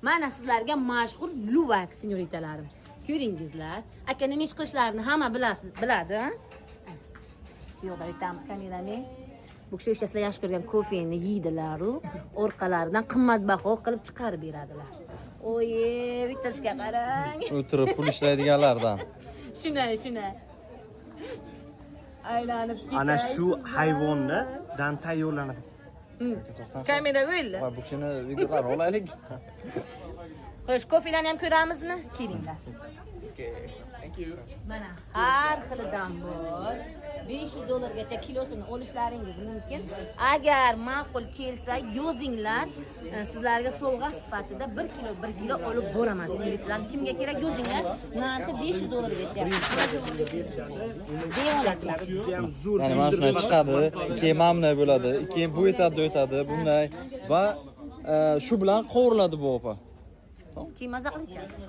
Mana sizlarga mashhur luvak, senyoritalarim. Ko'ringizlar. Aka nima ish qilishlarini hamma biladi, ha? Yo'q, aytamiz kameramen. Bu kishi o'sha sizlar yaxshi ko'rgan kofeni yeydilar u, orqalaridan qimmatbaho qilib chiqarib beradilar. Oye, bitirishga qarang. O'tirib pul ishlaydiganlardan. Shuna. Aylanib ketadi. Ana shu hayvonda dan tayyorlanadi. Kamera o'yildi. Va bu kishini videolar olaylik. Xo'sh, kofelarni ham ko'ramizmi? Kelinglar. Mana har xilidan bor. $500 kilosini olishlaringiz mumkin. Agar ma'qul kelsa, yozinglar. Sizlarga sovg'a sifatida 1 kilo olib boraman. Senyoritlar, kimga kerak yozinglar. Narxi $500 Beyo'naklar. Ya'ni mana shunday chiqadi, keyin mana bunday bo'ladi, keyin bu etadi, o'tadi, bunday va shu bilan qovuriladi bu opa. Keyin maza qilib ichasiz.